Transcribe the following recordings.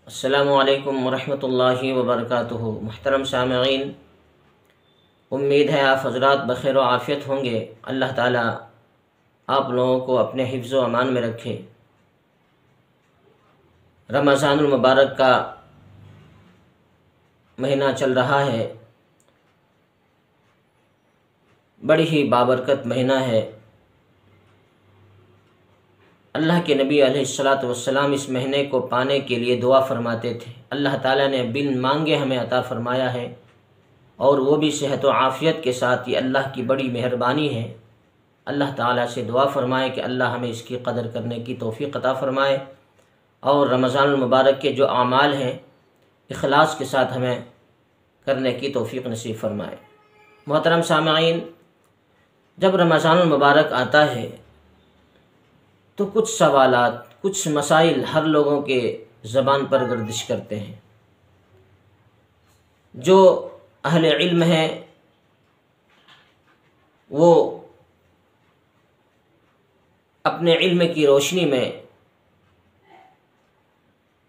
अस्सलामुअलैकुम वरहमतुल्लाहि वबरकातुहू। मुहतरम सामईन, उम्मीद है आप हज़रात बख़ैर व आफ़ियत होंगे। अल्लाह ताला आप लोगों को अपने हिफ्ज़ व अमान में रखे। रमज़ानुल मुबारक का महीना चल रहा है, बड़ी ही बाबरकत महीना है। अल्लाह के नबी अलैहिस्सलातु वस्सलाम इस महीने को पाने के लिए दुआ फरमाते थे। अल्लाह ताला ने बिन मांगे हमें अता फरमाया है, और वो भी सेहत व आफ़ियत के साथ। ये अल्लाह की बड़ी मेहरबानी है। अल्लाह ताला से दुआ फरमाए कि अल्लाह हमें इसकी कदर करने की तौफ़ीक़ अता फरमाए, और रमज़ानुल मुबारक के जो आमाल हैं इखलास के साथ हमें करने की तौफ़ीक़ नसीब फरमाए। मोहतरम सामईन, जब रमज़ानुल मुबारक आता है तो कुछ सवालात, कुछ मसाइल हर लोगों के ज़बान पर गर्दिश करते हैं। जो अहले इल्म हैं वो अपने इल्म की रोशनी में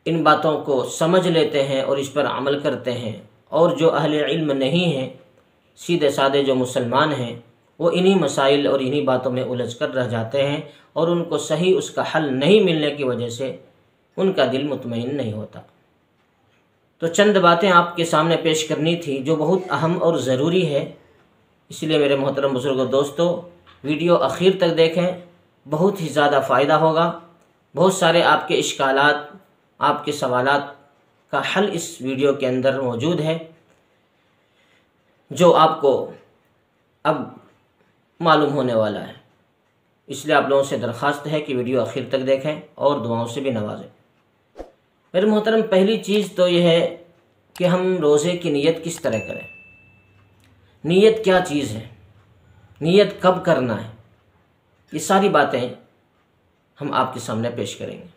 इन बातों को समझ लेते हैं और इस पर अमल करते हैं, और जो अहले इल्म नहीं हैं, सीधे साधे जो मुसलमान हैं, वो इन्हीं मसाइल और इन्हीं बातों में उलझ कर रह जाते हैं, और उनको सही उसका हल नहीं मिलने की वजह से उनका दिल मुतमईन नहीं होता। तो चंद बातें आपके सामने पेश करनी थी जो बहुत अहम और ज़रूरी है। इसलिए मेरे मोहतरम बुज़ुर्गों दोस्तों, वीडियो आखिर तक देखें, बहुत ही ज़्यादा फ़ायदा होगा। बहुत सारे आपके इश्कालात, आपके सवालात का हल इस वीडियो के अंदर मौजूद है, जो आपको अब मालूम होने वाला है। इसलिए आप लोगों से दरख्वास्त है कि वीडियो आखिर तक देखें और दुआओं से भी नवाजें। मेरे मोहतरम, पहली चीज़ तो यह है कि हम रोज़े की नीयत किस तरह करें। नीयत क्या चीज़ है, नीयत कब करना है, ये सारी बातें हम आपके सामने पेश करेंगे।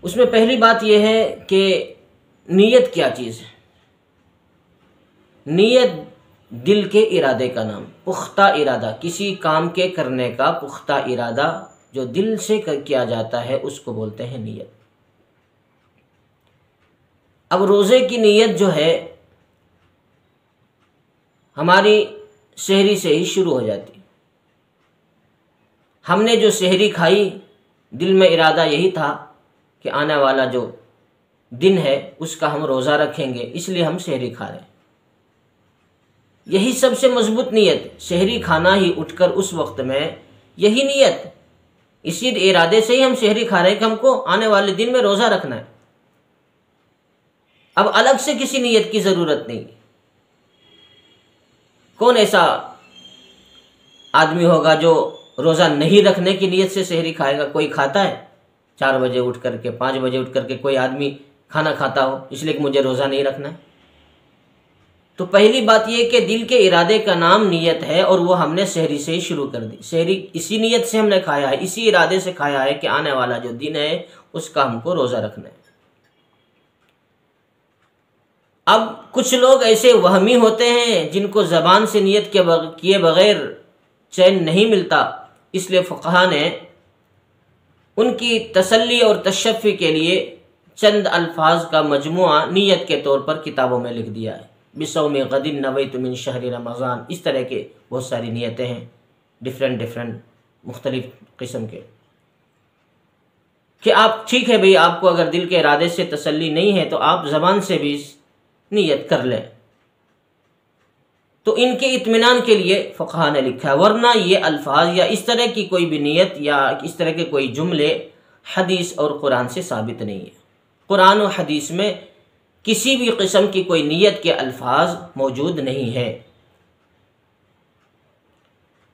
उसमें पहली बात यह है कि नीयत क्या चीज़ है। नीयत दिल के इरादे का नाम, पुख्ता इरादा, किसी काम के करने का पुख्ता इरादा जो दिल से किया जाता है उसको बोलते हैं नीयत। अब रोज़े की नीयत जो है हमारी सहरी से ही शुरू हो जाती। हमने जो सहरी खाई, दिल में इरादा यही था कि आने वाला जो दिन है उसका हम रोज़ा रखेंगे, इसलिए हम सहरी खा रहे हैं। यही सबसे मजबूत नीयत, सहरी खाना ही उठकर उस वक्त में, यही नीयत, इसी इरादे से ही हम सहरी खा रहे हैं कि हमको आने वाले दिन में रोज़ा रखना है। अब अलग से किसी नीयत की ज़रूरत नहीं। कौन ऐसा आदमी होगा जो रोज़ा नहीं रखने की नीयत से सहरी खाएगा? कोई खाता है 4 बजे उठ करके, 5 बजे उठ करके कोई आदमी खाना खाता हो इसलिए कि मुझे रोज़ा नहीं रखना है? तो पहली बात यह कि दिल के इरादे का नाम नीयत है, और वो हमने सहरी से ही शुरू कर दी। सहरी इसी नीयत से हमने खाया है, इसी इरादे से खाया है कि आने वाला जो दिन है उसका हमको रोज़ा रखना है। अब कुछ लोग ऐसे वहमी होते हैं जिनको ज़बान से नीयत किए बगैर चैन नहीं मिलता, इसलिए फ़ुक़हा ने उनकी तसल्ली और तशफ़ी के लिए चंद अल्फाज का मजमुआ नीयत के तौर पर किताबों में लिख दिया है। बिसौमी गदिन नवैतु मिन शहरी रमज़ान, इस तरह के बहुत सारी नीयतें हैं, डिफरेंट मुख्तलिफ किस्म के, कि आप ठीक है भाई, आपको अगर दिल के इरादे से तसल्ली नहीं है तो आप ज़बान से भी नीयत कर लें। तो इनके इत्मीनान के लिए फ़ुक़हा ने लिखा है, वरना ये अल्फाज या इस तरह की कोई भी नीयत या इस तरह के कोई जुमले हदीस और कुरान से साबित नहीं है। कुरान और हदीस में किसी भी किस्म की कोई नीयत के अल्फाज मौजूद नहीं है।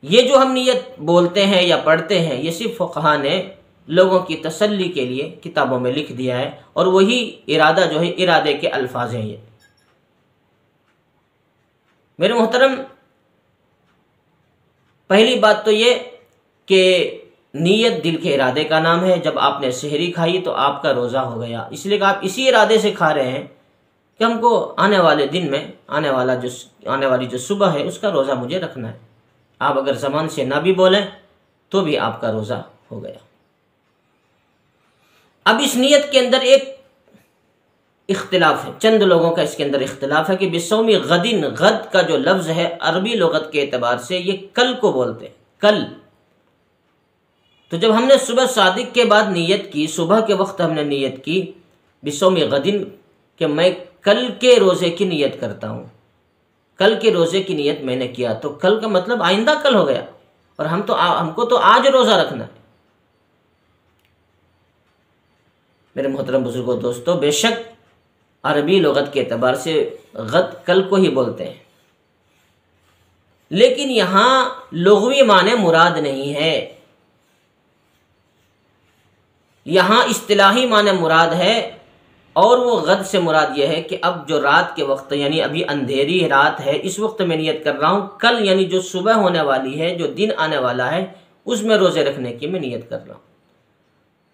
ये जो हम नीयत बोलते हैं या पढ़ते हैं, ये सिर्फ फ़ुक़हा ने लोगों की तसल्ली के लिए किताबों में लिख दिया है, और वही इरादा जो है इरादे के अल्फाज हैं ये। मेरे मोहतरम, पहली बात तो ये कि नीयत दिल के इरादे का नाम है। जब आपने सहरी खाई तो आपका रोज़ा हो गया, इसलिए कि आप इसी इरादे से खा रहे हैं कि हमको आने वाले दिन में, आने वाली जो सुबह है उसका रोज़ा मुझे रखना है। आप अगर ज़बान से ना भी बोलें तो भी आपका रोज़ा हो गया। अब इस नियत के अंदर एक इख्तिलाफ है, चंद लोगों का इसके अंदर इख्तिलाफ है कि बिसौमी गदिन, गद का जो लफ्ज़ है अरबी लुगत के एतबार से ये कल को बोलते हैं, कल। तो जब हमने सुबह सादिक के बाद नियत की, सुबह के वक्त हमने नियत की बिसौमी गदिन कि मैं कल के रोज़े की नियत करता हूँ, कल के रोज़े की नियत मैंने किया, तो कल का मतलब आइंदा कल हो गया, और हमको तो आज रोज़ा रखना है। मेरे मोहतरम बुजुर्गों दोस्तों, बेशक अरबी लुगत के एतबार से गद कल को ही बोलते हैं, लेकिन यहाँ लुग़वी माने मुराद नहीं है, यहाँ इस्तिलाही माने मुराद है। और वो गद से मुराद यह है कि अब जो रात के वक्त, यानी अभी अंधेरी रात है, इस वक्त मैं नियत कर रहा हूँ, कल यानी जो सुबह होने वाली है, जो दिन आने वाला है, उसमें रोज़े रखने की मैं नियत कर रहा हूँ।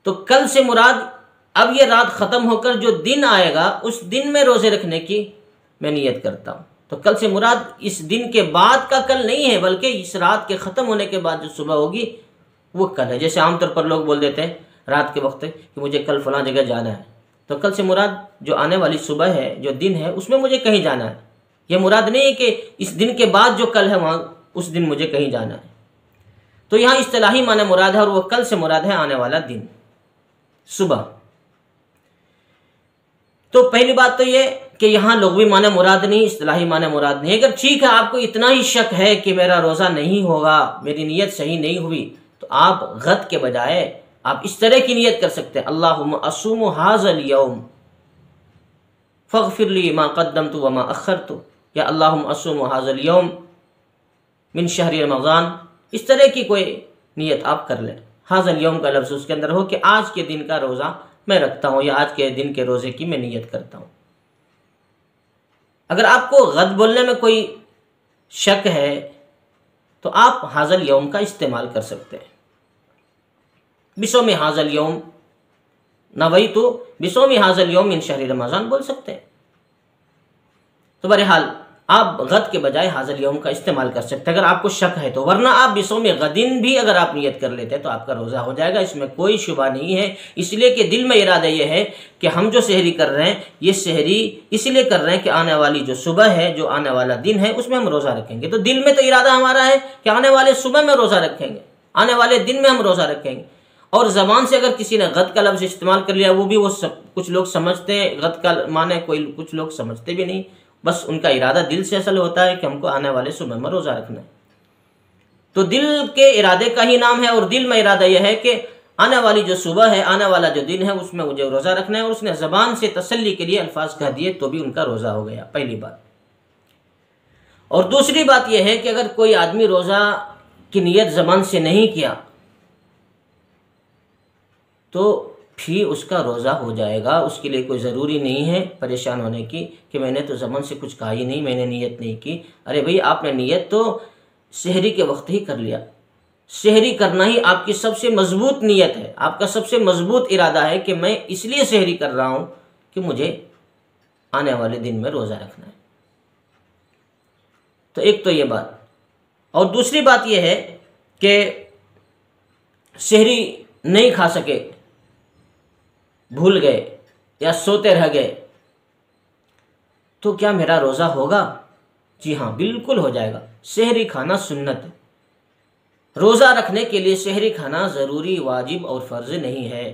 तो कल से मुराद अब ये रात ख़त्म होकर जो दिन आएगा, उस दिन में रोज़े रखने की मैं नियत करता हूँ। तो कल से मुराद इस दिन के बाद का कल नहीं है, बल्कि इस रात के ख़त्म होने के बाद जो सुबह होगी वो कल है। जैसे आमतौर पर लोग बोल देते हैं रात के वक्त कि मुझे कल फ़लाँ जगह जाना है, तो कल से मुराद जो आने वाली सुबह है, जो दिन है, उसमें मुझे कहीं जाना है। यह मुराद नहीं है कि इस दिन के बाद जो कल है वहाँ उस दिन मुझे कहीं जाना है। तो यहाँ इस्तिलाही माने मुराद है, और वह कल से मुराद है आने वाला दिन, सुबह। तो पहली बात तो ये कि यहाँ लुग़वी माने मुराद नहीं, इस्तिलाही माने मुराद नहीं। अगर ठीक है, आपको इतना ही शक है कि मेरा रोज़ा नहीं होगा, मेरी नीयत सही नहीं हुई, तो आप गद के बजाय आप इस तरह की नियत कर सकते हैं, अल्लाहुम्मा असुमु हाज़ल यौम फ़ग़फ़िर ली मा क़द्दमतु व मा अख़्ख़रतु, या अल्लाहुम्मा असुमु हाज़ल यौम मिन शहरी रमज़ान। इस तरह की कोई नियत आप कर लें, हाज़ल यौम का लफ्ज़ उसके अंदर हो कि आज के दिन का रोज़ा मैं रखता हूँ, या आज के दिन के रोज़े की मैं नियत करता हूँ। अगर आपको गद बोलने में कोई शक है तो आप हाज़ल यौम का इस्तेमाल कर सकते हैं। बिसौमी हाज़ल यौम नवैतु बिसौमी हाज़ल यौम मिन शहरी रमज़ान बोल सकते हैं। तो बहरहाल आप गद के बजाय हाज़ल यौम का इस्तेमाल कर सकते हैं अगर आपको शक है तो, वरना आप बिसौमी गदिन भी अगर आप नियत कर लेते हैं तो आपका रोज़ा हो जाएगा, इसमें कोई शुबा नहीं है। इसलिए कि दिल में इरादा यह है कि हम जो सहरी कर रहे हैं, ये सहरी इसलिए कर रहे हैं कि आने वाली जो सुबह है, जो आने वाला दिन है, उसमें हम रोज़ा रखेंगे। तो दिल में तो इरादा हमारा है कि आने वाले सुबह में रोज़ा रखेंगे, आने वाले दिन में हम रोज़ा रखेंगे। और ज़बान से अगर किसी ने गद का लफ्ज़ इस्तेमाल कर लिया, वो भी कुछ लोग समझते हैं गद का माने, कुछ लोग समझते भी नहीं, बस उनका इरादा दिल से असल होता है कि हमको आने वाले सुबह में रोज़ा रखना है। तो दिल के इरादे का ही नाम है, और दिल में इरादा यह है कि आने वाली जो सुबह है, आने वाला जो दिन है, उसमें मुझे रोज़ा रखना है। और उसने ज़बान से तसल्ली के लिए अल्फाज कह दिए तो भी उनका रोज़ा हो गया, पहली बात। और दूसरी बात यह है कि अगर कोई आदमी रोज़ा की नियत ज़बान से नहीं किया तो भी उसका रोज़ा हो जाएगा। उसके लिए कोई ज़रूरी नहीं है परेशान होने की कि मैंने तो ज़बान से कुछ कहा ही नहीं, मैंने नियत नहीं की। अरे भाई, आपने नियत तो सहरी के वक्त ही कर लिया। सहरी करना ही आपकी सबसे मजबूत नियत है, आपका सबसे मजबूत इरादा है कि मैं इसलिए सहरी कर रहा हूँ कि मुझे आने वाले दिन में रोज़ा रखना है। तो एक तो ये बात। और दूसरी बात यह है कि सहरी नहीं खा सके, भूल गए या सोते रह गए, तो क्या मेरा रोज़ा होगा? जी हाँ, बिल्कुल हो जाएगा। सहरी खाना सुन्नत है। रोज़ा रखने के लिए सहरी खाना ज़रूरी, वाजिब और फ़र्ज़ नहीं है।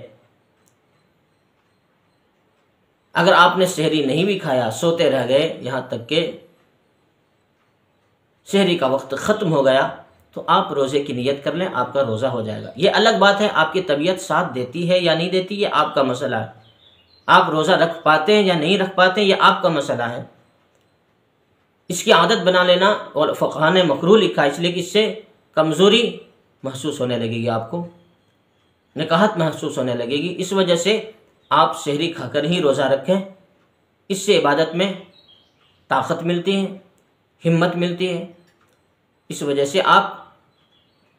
अगर आपने सहरी नहीं भी खाया, सोते रह गए, यहाँ तक कि सहरी का वक्त ख़त्म हो गया, तो आप रोज़े की नियत कर लें, आपका रोज़ा हो जाएगा। ये अलग बात है आपकी तबीयत साथ देती है या नहीं देती, ये आपका मसला है। आप रोज़ा रख पाते हैं या नहीं रख पाते हैं, ये आपका मसला है। इसकी आदत बना लेना, और फ़क़हा ने मकरूह लिखा इसलिए कि इससे कमज़ोरी महसूस होने लगेगी, आपको निकाहत महसूस होने लगेगी। इस वजह से आप सहरी खाकर ही रोज़ा रखें। इससे इबादत में ताकत मिलती है, हिम्मत मिलती है। इस वजह से आप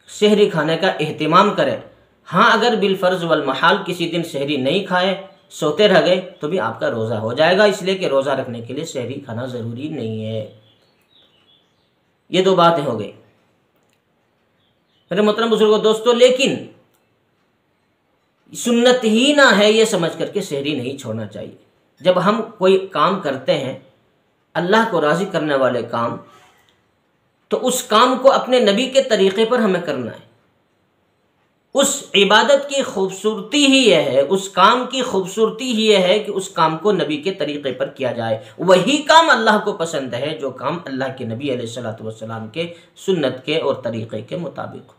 सहरी खाने का एहतिमाम करें। हाँ, अगर बिलफ़र्ज़ वल महाल किसी दिन सहरी नहीं खाए, सोते रह गए, तो भी आपका रोज़ा हो जाएगा, इसलिए कि रोज़ा रखने के लिए सहरी खाना ज़रूरी नहीं है। ये दो बातें हो गई मेरे मोहतरम बुजुर्गों दोस्तों। लेकिन सुन्नत ही ना है ये समझ करके सहरी नहीं छोड़ना चाहिए। जब हम कोई काम करते हैं अल्लाह को राज़ी करने वाले काम, तो उस काम को अपने नबी के तरीक़े पर हमें करना है। उस इबादत की खूबसूरती ही यह है, उस काम की खूबसूरती ही यह है कि उस काम को नबी के तरीक़े पर किया जाए। वही काम अल्लाह को पसंद है जो काम अल्लाह के नबी अलैहिस्सलातु वस्सलाम के सुन्नत के और तरीक़े के मुताबिक हो।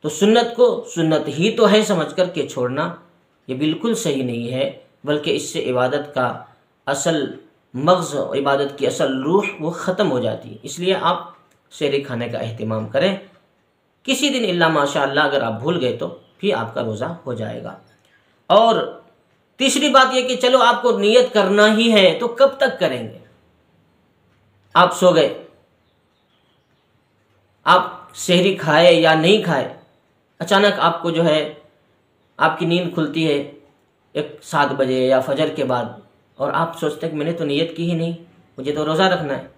तो सुन्नत को सुन्नत ही तो है समझ कर के छोड़ना ये बिल्कुल सही नहीं है, बल्कि इससे इबादत का असल मग़ज़, इबादत की असल रूह वो ख़त्म हो जाती है। इसलिए आप सहरी खाने का अहतमाम करें। किसी दिन इल्ला माशाअल्लाह अगर आप भूल गए तो फिर आपका रोज़ा हो जाएगा। और तीसरी बात यह कि चलो आपको नियत करना ही है तो कब तक करेंगे? आप सो गए, आप सहरी खाए या नहीं खाए, अचानक आपको जो है आपकी नींद खुलती है 7 बजे या फजर के बाद, और आप सोचते हैं कि मैंने तो नियत की ही नहीं, मुझे तो रोज़ा रखना है।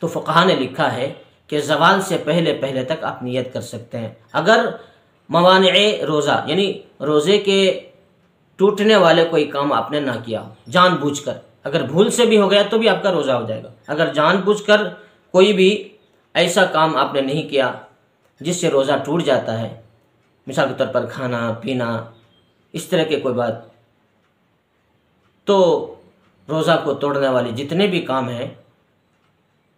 तो फ़ुक़हा ने लिखा है कि ज़वाल से पहले पहले तक आप नियत कर सकते हैं। अगर मवानिए रोज़ा यानी रोज़े के टूटने वाले कोई काम आपने ना किया हो जानबूझकर, अगर भूल से भी हो गया तो भी आपका रोज़ा हो जाएगा। अगर जानबूझकर कोई भी ऐसा काम आपने नहीं किया जिससे रोज़ा टूट जाता है, मिसाल के तौर पर खाना पीना इस तरह के कोई बात, तो रोज़ा को तोड़ने वाले जितने भी काम हैं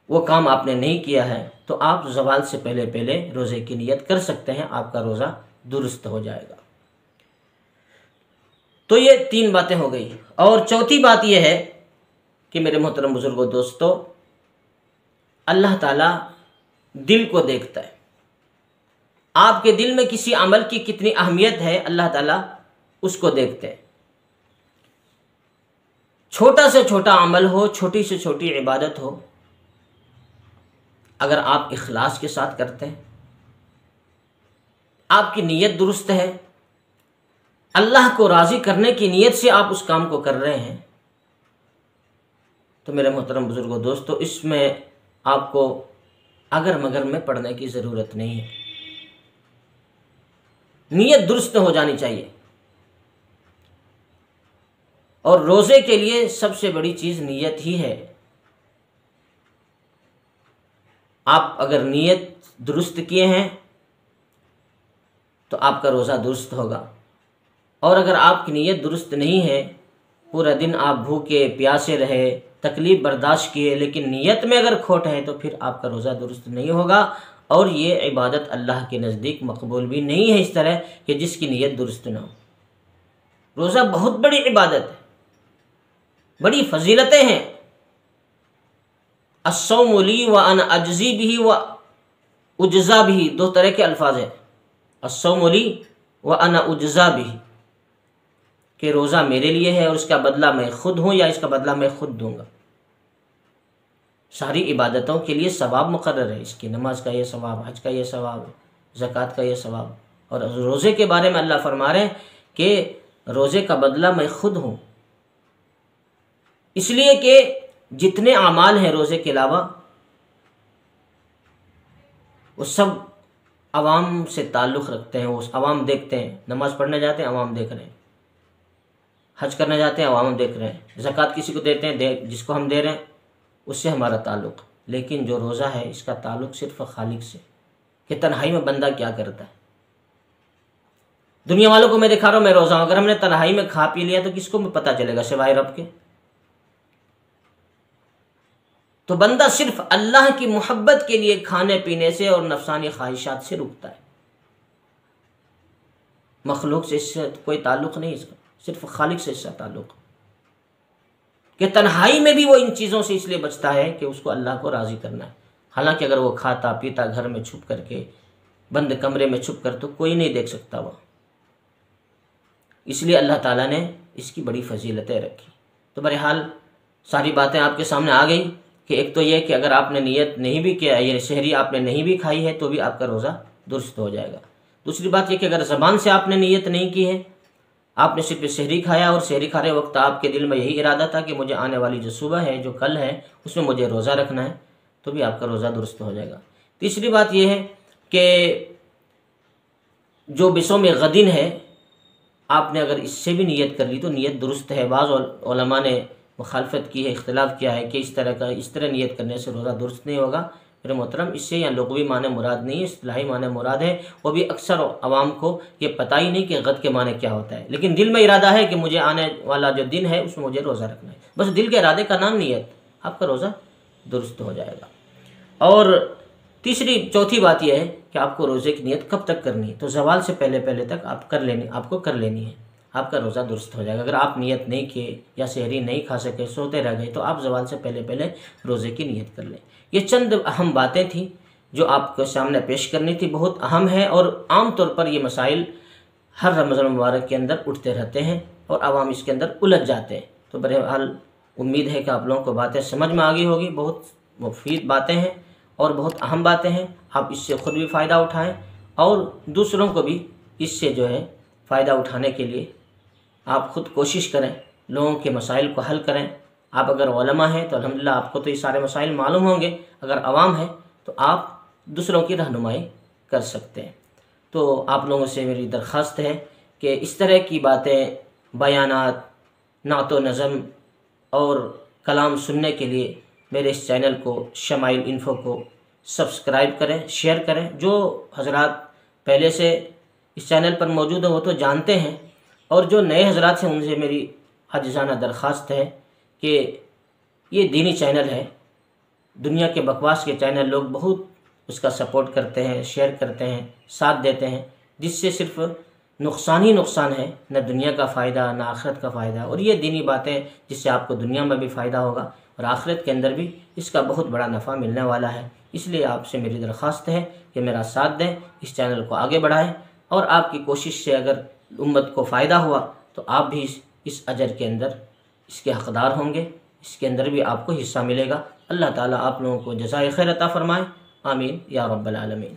वो काम आपने नहीं किया है तो आप ज़वाल से पहले पहले रोज़े की नियत कर सकते हैं, आपका रोज़ा दुरुस्त हो जाएगा। तो ये 3 बातें हो गई। और चौथी बात यह है कि मेरे मोहतरम बुजुर्गों दोस्तों, अल्लाह ताला दिल को देखता है। आपके दिल में किसी अमल की कितनी अहमियत है अल्लाह ताला उसको देखते हैं। छोटा से छोटा अमल हो, छोटी से छोटी इबादत हो, अगर आप इखलास के साथ करते हैं, आपकी नीयत दुरुस्त है, अल्लाह को राज़ी करने की नीयत से आप उस काम को कर रहे हैं, तो मेरे मोहतरम बुजुर्गों दोस्तों, इसमें आपको अगर मगर में पढ़ने की ज़रूरत नहीं है। नीयत दुरुस्त हो जानी चाहिए। और रोज़े के लिए सबसे बड़ी चीज़ नीयत ही है। आप अगर नीयत दुरुस्त किए हैं तो आपका रोज़ा दुरुस्त होगा, और अगर आपकी नीयत दुरुस्त नहीं है, पूरा दिन आप भूखे प्यासे रहे, तकलीफ़ बर्दाश्त किए, लेकिन नीयत में अगर खोट है तो फिर आपका रोज़ा दुरुस्त नहीं होगा। और ये इबादत अल्लाह के नज़दीक मकबूल भी नहीं है इस तरह कि जिसकी नीयत दुरुस्त ना हो। रोज़ा बहुत बड़ी इबादत है, बड़ी फजीलतें हैं। अस्सौमु ली व अना अज्ज़ी बिही व उज्ज़ा बिही, 2 तरह के अल्फाज हैं। अस्सौमु ली व अना उज्ज़ा बिही, कि रोज़ा मेरे लिए है और इसका बदला मैं खुद हूँ या इसका बदला मैं खुद दूंगा। सारी इबादतों के लिए सवाब मुकर्रर है, इसकी नमाज का ये सवाब, हज का ये सवाब, ज़कात का ये सवाब। और रोज़े के बारे में अल्लाह फरमा रहे हैं कि रोज़े का बदला मैं खुद हूँ, इसलिए कि जितने अमाल हैं रोज़े के अलावा वो सब अवाम से ताल्लुक़ रखते हैं। वो अवाम देखते हैं, नमाज़ पढ़ने जाते हैं अवाम देख रहे हैं, हज करने जाते हैं अवाम देख रहे हैं, ज़कात किसी को देते हैं, जिसको हम दे रहे हैं उससे हमारा ताल्लुक़। लेकिन जो रोज़ा है इसका ताल्लुक़ सिर्फ़ खालिक से, कि तन्हाई में बंदा क्या करता है। दुनिया वालों को मैं दिखा रहा हूँ मैं रोज़ा हूँ, अगर हमने तन्हाई में खा पी लिया तो किसको पता चलेगा सिवाय रब के। तो बंदा सिर्फ अल्लाह की मोहब्बत के लिए खाने पीने से और नफसानी ख्वाहिशात से रुकता है। मखलूक से इससे कोई ताल्लुक़ नहीं, इसका सिर्फ खालिक से इसका ताल्लुक़। कि तन्हाई में भी वो इन चीज़ों से इसलिए बचता है कि उसको अल्लाह को राज़ी करना है। हालांकि अगर वो खाता पीता घर में छुप करके, बंद कमरे में छुप कर, तो कोई नहीं देख सकता वो। इसलिए अल्लाह ताला ने इसकी बड़ी फजीलतें रखी। तो बहरहाल सारी बातें आपके सामने आ गई कि एक तो ये कि अगर आपने नियत नहीं भी किया, ये शहरी आपने नहीं भी खाई है तो भी आपका रोज़ा दुरुस्त हो जाएगा। दूसरी बात यह कि अगर ज़बान से आपने नियत नहीं की है, आपने सिर्फ शहरी खाया और शहरी खाने वक्त आपके दिल में यही इरादा था कि मुझे आने वाली जो सुबह है, जो कल है, उसमें मुझे रोज़ा रखना है, तो भी आपका रोज़ा दुरुस्त हो जाएगा। तीसरी बात यह है कि जो बिसोम गदिन है, आपने अगर इससे भी नियत कर ली तो नियत दुरुस्त है। बाज़ उलमा ने मुखालफत की है, इख्तिलाफ़ किया है कि इस तरह नियत करने से रोज़ा दुरुस्त नहीं होगा। मेरे मोहतरम, इससे यहाँ लुग़वी माने मुराद नहीं है, इस्तिलाही माने मुराद है। वो भी अक्सर अवाम को ये पता ही नहीं कि गद के माने क्या होता है, लेकिन दिल में इरादा है कि मुझे आने वाला जो दिन है उसमें मुझे रोज़ा रखना है, बस दिल के इरादे का नाम नियत, आपका रोज़ा दुरुस्त हो जाएगा। और चौथी बात यह है कि आपको रोज़े की नियत कब तक करनी है, तो ज़वाल से पहले तक आपको कर लेनी है, आपका रोज़ा दुरुस्त हो जाएगा। अगर आप नियत नहीं किए या सहरी नहीं खा सके, सोते रह गए, तो आप ज़वाल से पहले रोज़े की नियत कर लें। ये चंद अहम बातें थी जो आपके सामने पेश करनी थी, बहुत अहम है और आम तौर पर ये मसाइल हर रमज़ान मुबारक के अंदर उठते रहते हैं और आवाम इसके अंदर उलझ जाते हैं। तो बहरहाल उम्मीद है कि आप लोगों को बातें समझ में आ गई होगी। बहुत मुफीद बातें हैं और बहुत अहम बातें हैं। आप इससे ख़ुद भी फ़ायदा उठाएं और दूसरों को भी इससे जो है फ़ायदा उठाने के लिए आप ख़ुद कोशिश करें, लोगों के मसाइल को हल करें। आप अगर उलमा हैं तो अल्हम्दुलिल्लाह आपको तो ये सारे मसाइल मालूम होंगे, अगर अवाम है तो आप दूसरों की रहनुमाई कर सकते हैं। तो आप लोगों से मेरी दरख्वास्त है कि इस तरह की बातें, बयानात, नातो नज़म और कलाम सुनने के लिए मेरे इस चैनल को शमाइल इन्फो को सब्सक्राइब करें, शेयर करें। जो हजरात पहले से इस चैनल पर मौजूद हैं वो तो जानते हैं, और जो नए हजरात हैं उनसे मेरी आजिज़ाना दरख्वास्त है कि ये दीनी चैनल है। दुनिया के बकवास के चैनल लोग बहुत उसका सपोर्ट करते हैं, शेयर करते हैं, साथ देते हैं, जिससे सिर्फ नुकसान ही नुकसान है, न दुनिया का फ़ायदा न आखिरत का फ़ायदा। और ये दीनी बातें जिससे आपको दुनिया में भी फ़ायदा होगा और आखिरत के अंदर भी इसका बहुत बड़ा नफ़ा मिलने वाला है। इसलिए आपसे मेरी दरख्वास्त है कि मेरा साथ दें, इस चैनल को आगे बढ़ाएं, और आपकी कोशिश से अगर उम्मत को फ़ायदा हुआ तो आप भी इस अजर के अंदर इसके हक़दार होंगे, इसके अंदर भी आपको हिस्सा मिलेगा। अल्लाह ताला आप लोगों को जज़ाए खैर अता फ़रमाए। आमीन या रब्बल आलमीन।